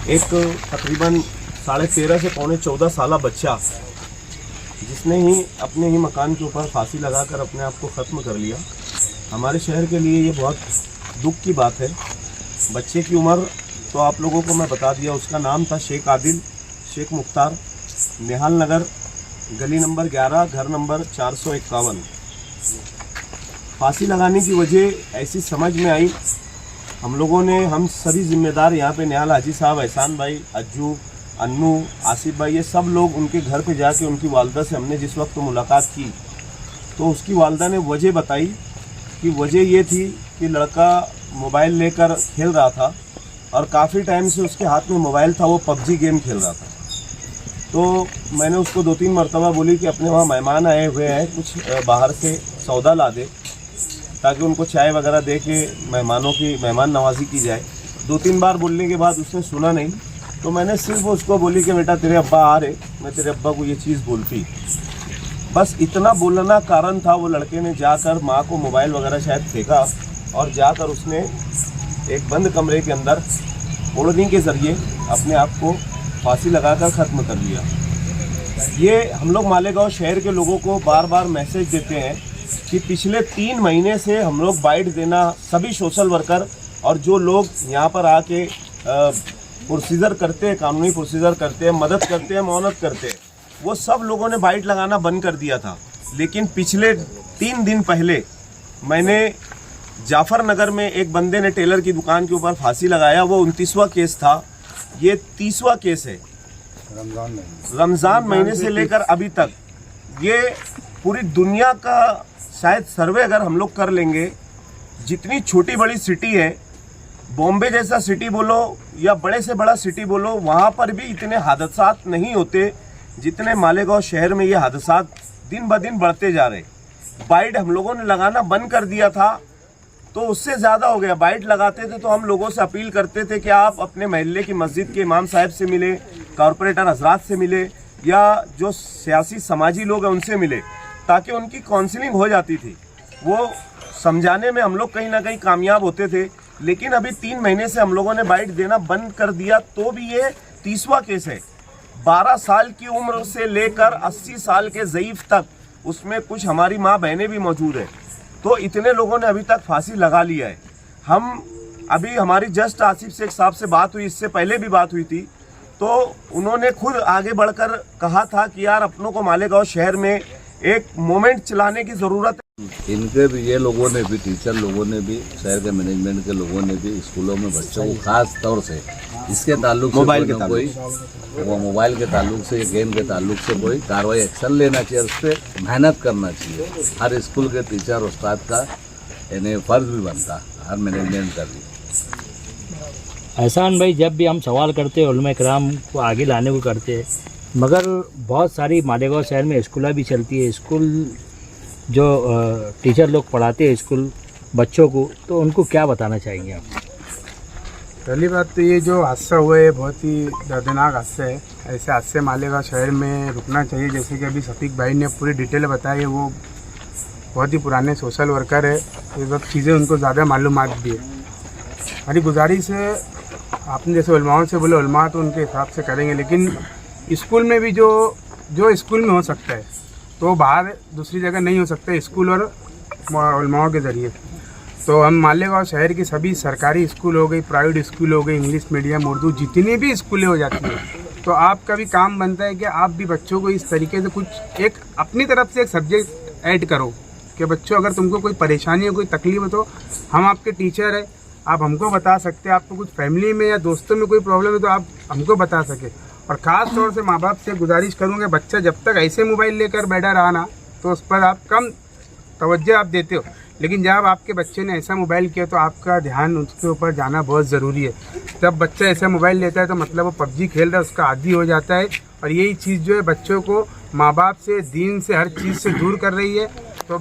एक तकरीबन 13.5 से पौने 14 साल बच्चा जिसने ही अपने ही मकान के ऊपर फांसी लगाकर अपने आप को ख़त्म कर लिया। हमारे शहर के लिए ये बहुत दुख की बात है। बच्चे की उम्र तो आप लोगों को मैं बता दिया, उसका नाम था शेख आदिल शेख मुख्तार, निहाल नगर, गली नंबर 11, घर नंबर 451। फांसी लगाने की वजह ऐसी समझ में आई, हम लोगों ने, हम सभी जिम्मेदार यहाँ पे निहाल हाजी साहब, एहसान भाई, अज्जू, अन्नू, आसिफ भाई, ये सब लोग उनके घर पे जाके उनकी वालदा से हमने जिस वक्त मुलाकात की तो उसकी वालदा ने वजह बताई कि वजह ये थी कि लड़का मोबाइल लेकर खेल रहा था और काफ़ी टाइम से उसके हाथ में मोबाइल था, वो पबजी गेम खेल रहा था। तो मैंने उसको 2-3 मरतबा बोली कि अपने वहाँ मेहमान आए हुए हैं, कुछ बाहर से सौदा ला दे ताकि उनको चाय वगैरह दे के मेहमानों की मेहमान नवाजी की जाए। 2-3 बार बोलने के बाद उसने सुना नहीं, तो मैंने सिर्फ उसको बोली कि बेटा तेरे अब्बा आ रहे, मैं तेरे अब्बा को ये चीज़ बोलती। बस इतना बोलना कारण था। वो लड़के ने जाकर माँ को मोबाइल वगैरह शायद फेंका और जाकर उसने एक बंद कमरे के अंदर ओढ़नी के ज़रिए अपने आप को फांसी लगाकर ख़त्म कर लिया। ये हम लोग मालेगांव शहर के लोगों को बार बार मैसेज देते हैं कि पिछले 3 महीने से हम लोग बाइट देना, सभी सोशल वर्कर और जो लोग यहाँ पर आके प्रोसीजर करते हैं, कानूनी प्रोसीजर करते हैं, मदद करते हैं, मौनत करते हैं, वो सब लोगों ने बाइट लगाना बंद कर दिया था। लेकिन पिछले 3 दिन पहले मैंने जाफर नगर में एक बंदे ने टेलर की दुकान के ऊपर फांसी लगाया। वो 29वां केस था, ये 30वां केस है। रमज़ान महीने से लेकर अभी तक ये पूरी दुनिया का शायद सर्वे अगर हम लोग कर लेंगे, जितनी छोटी बड़ी सिटी है, बॉम्बे जैसा सिटी बोलो या बड़े से बड़ा सिटी बोलो, वहाँ पर भी इतने हादसात नहीं होते जितने मालेगांव शहर में ये हादसात दिन ब दिन बढ़ते जा रहे। बाइट हम लोगों ने लगाना बंद कर दिया था तो उससे ज़्यादा हो गया। बाइट लगाते थे तो हम लोगों से अपील करते थे कि आप अपने महल्ले की मस्जिद के इमाम साहब से मिले, कॉरपोरेटर हजरात से मिले या जो सियासी समाजी लोग हैं उनसे मिले, ताकि उनकी काउंसलिंग हो जाती थी। वो समझाने में हम लोग कहीं ना कहीं कामयाब होते थे। लेकिन अभी 3 महीने से हम लोगों ने बाइट देना बंद कर दिया, तो भी ये 30वां केस है। 12 साल की उम्र से लेकर 80 साल के ज़ईफ़ तक, उसमें कुछ हमारी माँ बहनें भी मौजूद है। तो इतने लोगों ने अभी तक फांसी लगा लिया है। हम अभी हमारी जस्ट आसिफ शेख साहब से बात हुई, इससे पहले भी बात हुई थी, तो उन्होंने खुद आगे बढ़कर कहा था कि यार अपनों को मालेगांव शहर में एक मोमेंट चलाने की ज़रूरत है। इनके भी, ये लोगों ने भी, टीचर लोगों ने भी, शहर के मैनेजमेंट के लोगों ने भी स्कूलों में बच्चों को खास तौर से इसके ताल्लुक से मोबाइल के ताल्लुक से, गेम के ताल्लुक से कोई कार्रवाई एक्शन लेना चाहिए, उस पर मेहनत करना चाहिए। हर स्कूल के टीचर उस्ताद का यानी फ़र्ज भी बनता, हर मैनेजमेंट का भी। एहसान भाई, जब भी हम सवाल करते हैं उलमा इकराम को आगे लाने को करते हैं, मगर बहुत सारी मालेगांव शहर में स्कूल भी चलती है। स्कूल जो टीचर लोग पढ़ाते हैं स्कूल बच्चों को, तो उनको क्या बताना चाहेंगे आप? पहली बात तो ये जो हादसा हुआ है बहुत ही दर्दनाक हादसा है। ऐसे हादसे मालेगांव शहर में रुकना चाहिए। जैसे कि अभी शफीक भाई ने पूरी डिटेल बताई है, वो बहुत ही पुराने सोशल वर्कर है, ये सब चीज़ें उनको ज़्यादा मालूमात भी है। हमारी गुजारिश है, आपने जैसे उलमाओं से बोले, उलमा तो उनके हिसाब से करेंगे, लेकिन स्कूल में भी जो स्कूल में हो सकता है तो बाहर दूसरी जगह नहीं हो सकता, स्कूल और उलमाओं के ज़रिए। तो हम मालेगांव शहर की सभी सरकारी स्कूल हो गई, प्राइवेट स्कूल हो गई, इंग्लिश मीडियम, उर्दू, जितनी भी स्कूलें हो जाती हैं, तो आपका भी काम बनता है कि आप भी बच्चों को इस तरीके से कुछ एक अपनी तरफ से एक सब्जेक्ट ऐड करो कि बच्चों अगर तुमको कोई परेशानी हो, कोई तकलीफ हो, तो हम आपके टीचर हैं, आप हमको बता सकते हैं। आपको कुछ फैमिली में या दोस्तों में कोई प्रॉब्लम है तो आप हमको बता सके। और ख़ास तौर से माँ बाप से गुजारिश करूँगा, बच्चा जब तक ऐसे मोबाइल लेकर बैठा रहा ना, तो उस पर आप कम तवज्जो आप देते हो, लेकिन जब आपके बच्चे ने ऐसा मोबाइल किया तो आपका ध्यान उसके ऊपर जाना बहुत ज़रूरी है। जब बच्चा ऐसा मोबाइल लेता है तो मतलब वो पबजी खेल रहा है, उसका आदी हो जाता है। और यही चीज़ जो है बच्चों को माँ बाप से, दीन से, हर चीज़ से दूर कर रही है। तो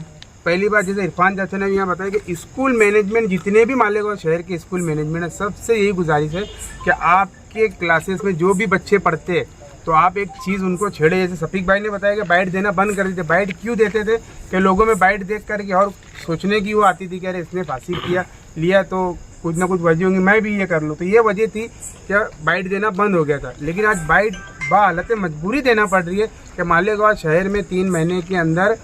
पहली बात, जैसे इरफान चाचा ने यहाँ बताया कि स्कूल मैनेजमेंट, जितने भी मालेगांव शहर के स्कूल मैनेजमेंट है, सबसे यही गुजारिश है कि आपके क्लासेस में जो भी बच्चे पढ़ते हैं तो आप एक चीज़ उनको छेड़े। जैसे शफीक भाई ने बताया कि बाइट देना बंद कर देते। बाइट क्यों देते थे कि लोगों में बाइट देख करके और सोचने की वो आती थी कि अरे इसने फांसी लिया तो कुछ ना कुछ वजह होंगी, मैं भी ये कर लूँ। तो ये वजह थी कि बाइट देना बंद हो गया था, लेकिन आज बाइट हालत मजबूरी देना पड़ रही है कि मालेगांव शहर में 3 महीने के अंदर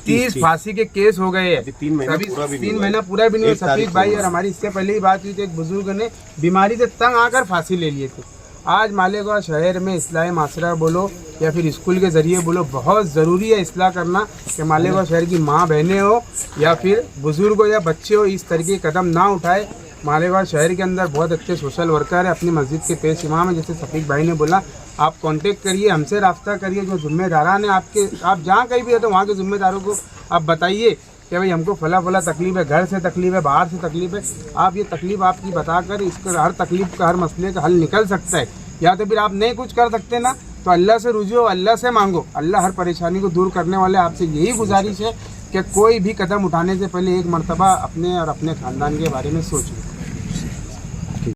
30 फांसी के केस हो गए हैं। 3 महीना पूरा भी नहीं 3 हुआ महीना है। पूरा भी नहीं हुआ। 1 तारीख सफीक भाई को और हमारी इससे पहले ही बात हुई थी, एक बुजुर्ग ने बीमारी से तंग आकर फांसी ले लिए थे। आज मालेगांव शहर में इस्लाही माशरा बोलो या फिर स्कूल के ज़रिए बोलो, बहुत ज़रूरी है इस्लाह करना कि मालेगांव शहर की माँ बहनें हो या फिर बुजुर्ग हो या बच्चे हो, इस तरीके के कदम ना उठाए। मालेगांव शहर के अंदर बहुत अच्छे सोशल वर्कर है, अपनी मस्जिद के पेश इमाम है, जैसे सफीक भाई ने बोला, आप कांटेक्ट करिए, हमसे राब्ता करिए। जो जिम्मेदारान है आपके, आप जहाँ कहीं भी होते वहाँ के जिम्मेदारों को आप बताइए कि भाई हमको फला तकलीफ है, घर से तकलीफ है, बाहर से तकलीफ है। आप ये तकलीफ आपकी बताकर इसका हर तकलीफ का, हर मसले का हल निकल सकता है। या तो फिर आप नहीं कुछ कर सकते ना, तो अल्लाह से रुजू, अल्लाह से मांगो। अल्लाह हर परेशानी को दूर करने वाले। आपसे यही गुजारिश है कि कोई भी कदम उठाने से पहले एक मरतबा अपने और अपने ख़ानदान के बारे में सोचो।